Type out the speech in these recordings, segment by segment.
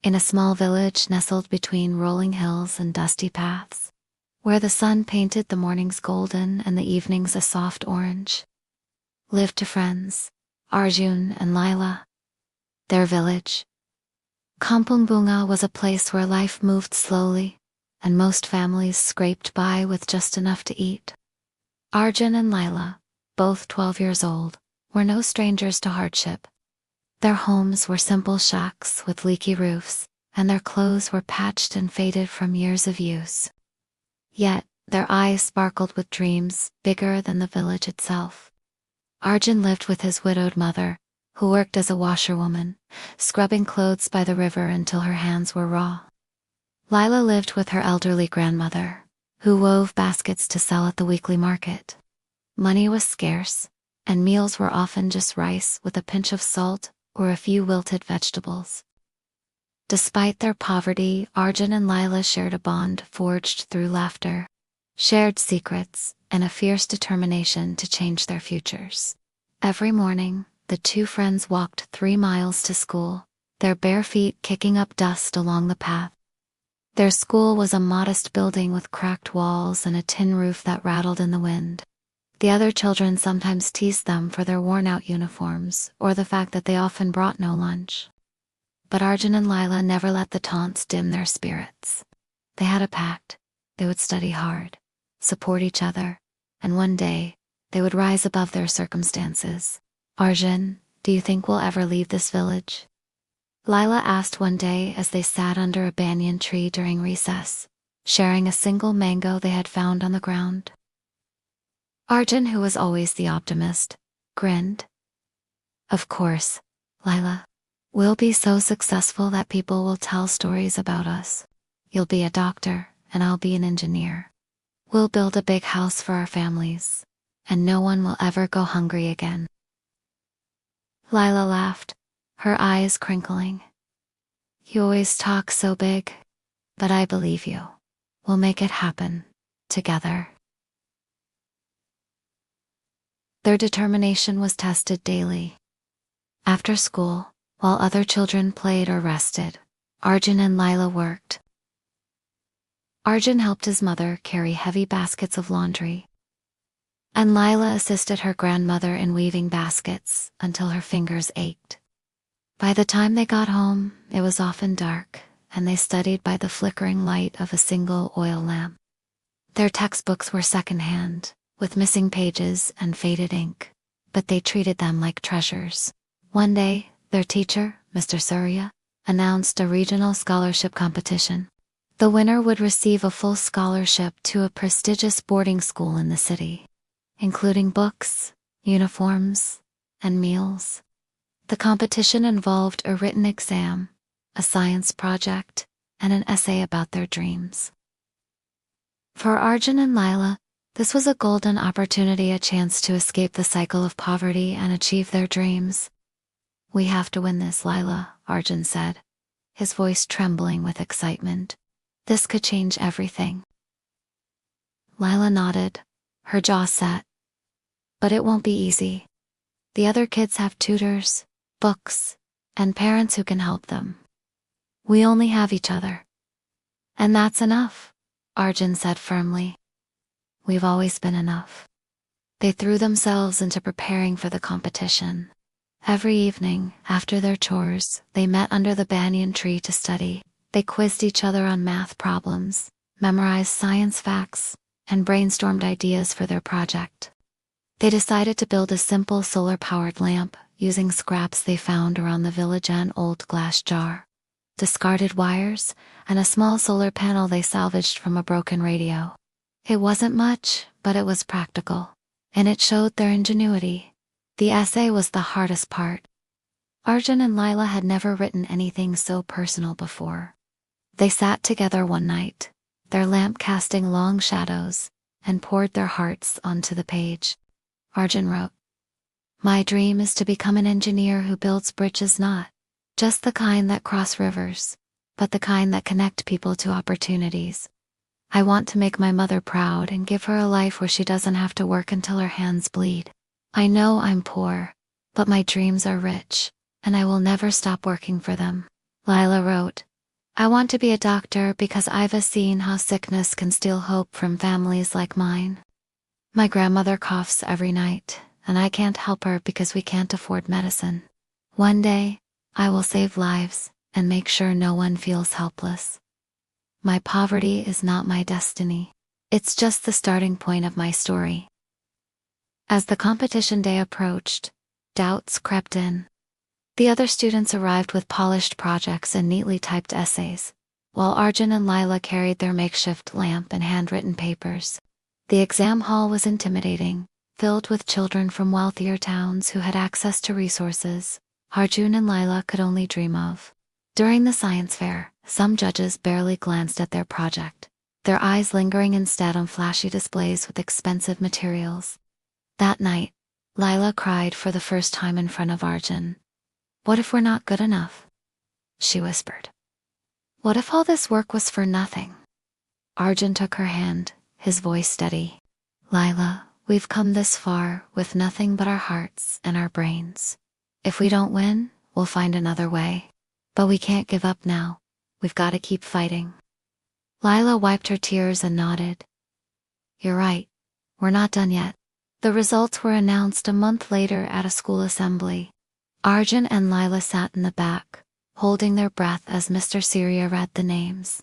in a small village nestled between rolling hills and dusty paths, where the sun painted the mornings golden and the evenings a soft orange, lived two friends, Arjun and Lila. Their village, Kampung Bunga, was a place where life moved slowly, and most families scraped by with just enough to eat. Arjun and Lila, both 12 years old, were no strangers to hardship. Their homes were simple shacks with leaky roofs, and their clothes were patched and faded from years of use. Yet, their eyes sparkled with dreams bigger than the village itself. Arjun lived with his widowed mother, who worked as a washerwoman, scrubbing clothes by the river until her hands were raw. Lila lived with her elderly grandmother, who wove baskets to sell at the weekly market. Money was scarce, and meals were often just rice with a pinch of salt or a few wilted vegetables. Despite their poverty, Arjun and Lila shared a bond forged through laughter, shared secrets, and a fierce determination to change their futures. Every morning, the two friends walked 3 miles to school, their bare feet kicking up dust along the path. Their school was a modest building with cracked walls and a tin roof that rattled in the wind. The other children sometimes teased them for their worn-out uniforms or the fact that they often brought no lunch. But Arjun and Lila never let the taunts dim their spirits. They had a pact: they would study hard, support each other, and one day, they would rise above their circumstances. "Arjun, do you think we'll ever leave this village?" Lila asked one day as they sat under a banyan tree during recess, sharing a single mango they had found on the ground. Arjun, who was always the optimist, grinned. "Of course, Lila. We'll be so successful that people will tell stories about us. You'll be a doctor, and I'll be an engineer. We'll build a big house for our families, and no one will ever go hungry again." Lila laughed, her eyes crinkling. "You always talk so big, but I believe you. We'll make it happen, together." Their determination was tested daily. After school, while other children played or rested, Arjun and Lila worked. Arjun helped his mother carry heavy baskets of laundry, and Lila assisted her grandmother in weaving baskets until her fingers ached. By the time they got home, it was often dark, and they studied by the flickering light of a single oil lamp. Their textbooks were secondhand, with missing pages and faded ink, but they treated them like treasures. One day, their teacher, Mr. Surya, announced a regional scholarship competition. The winner would receive a full scholarship to a prestigious boarding school in the city, including books, uniforms, and meals. The competition involved a written exam, a science project, and an essay about their dreams. For Arjun and Lila, this was a golden opportunity, a chance to escape the cycle of poverty and achieve their dreams. "We have to win this, Lila," Arjun said, his voice trembling with excitement. "This could change everything." Lila nodded, her jaw set. "But it won't be easy. The other kids have tutors, books, and parents who can help them. We only have each other." "And that's enough," Arjun said firmly. "We've always been enough." They threw themselves into preparing for the competition. Every evening, after their chores, they met under the banyan tree to study. They quizzed each other on math problems, memorized science facts, and brainstormed ideas for their project. They decided to build a simple solar-powered lamp using scraps they found around the village: an old glass jar, discarded wires, and a small solar panel they salvaged from a broken radio. It wasn't much, but it was practical, and it showed their ingenuity. The essay was the hardest part. Arjun and Lila had never written anything so personal before. They sat together one night, their lamp casting long shadows, and poured their hearts onto the page. Arjun wrote, "My dream is to become an engineer who builds bridges, not just the kind that cross rivers, but the kind that connect people to opportunities. I want to make my mother proud and give her a life where she doesn't have to work until her hands bleed. I know I'm poor, but my dreams are rich, and I will never stop working for them." Lila wrote, I want to be a doctor because I've seen how sickness can steal hope from families like mine. My grandmother coughs every night, and I can't help her because we can't afford medicine. One day, I will save lives and make sure no one feels helpless. My poverty is not my destiny. It's just the starting point of my story. As the competition day approached, doubts crept in. The other students arrived with polished projects and neatly typed essays, while Arjun and Lila carried their makeshift lamp and handwritten papers. The exam hall was intimidating, filled with children from wealthier towns who had access to resources Arjun and Lila could only dream of. During the science fair, some judges barely glanced at their project, their eyes lingering instead on flashy displays with expensive materials. That night, Lila cried for the first time in front of Arjun. "What if we're not good enough?" she whispered. "What if all this work was for nothing?" Arjun took her hand, his voice steady. "Lila, we've come this far with nothing but our hearts and our brains. If we don't win, we'll find another way. But we can't give up now. We've got to keep fighting." Lila wiped her tears and nodded. "You're right. We're not done yet." The results were announced a month later at a school assembly. Arjun and Lila sat in the back, holding their breath as Mr. Syria read the names.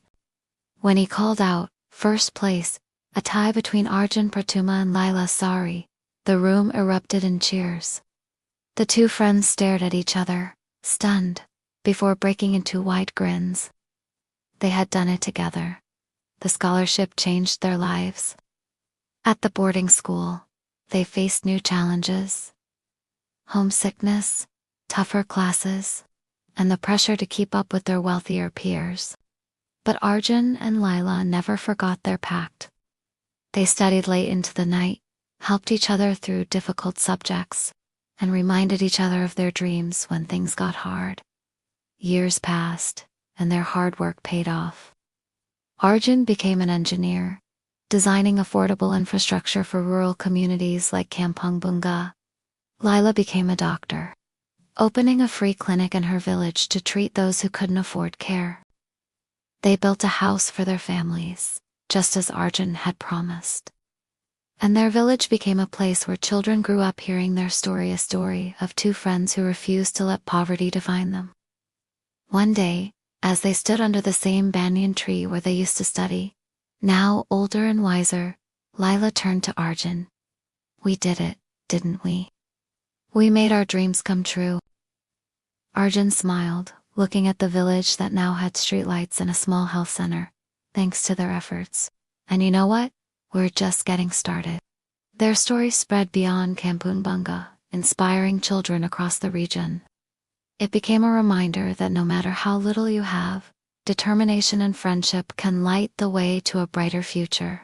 When he called out, "First place," a tie between Arjun Pratuma and Lila Sari, the room erupted in cheers. The two friends stared at each other, stunned, before breaking into wide grins. They had done it together. The scholarship changed their lives. At the boarding school, they faced new challenges. Homesickness, tougher classes, and the pressure to keep up with their wealthier peers. But Arjun and Lila never forgot their pact. They studied late into the night, helped each other through difficult subjects, and reminded each other of their dreams when things got hard. Years passed, and their hard work paid off. Arjun became an engineer, designing affordable infrastructure for rural communities like Kampong Bunga. Lila became a doctor, opening a free clinic in her village to treat those who couldn't afford care. They built a house for their families, just as Arjun had promised. And their village became a place where children grew up hearing their story, a story of two friends who refused to let poverty define them. One day, as they stood under the same banyan tree where they used to study, now older and wiser, Lila turned to Arjun. "We did it, didn't we? We made our dreams come true." Arjun smiled, looking at the village that now had streetlights and a small health center, thanks to their efforts. "And you know what? We're just getting started." Their story spread beyond Kampong Bunga, inspiring children across the region. It became a reminder that no matter how little you have, determination and friendship can light the way to a brighter future.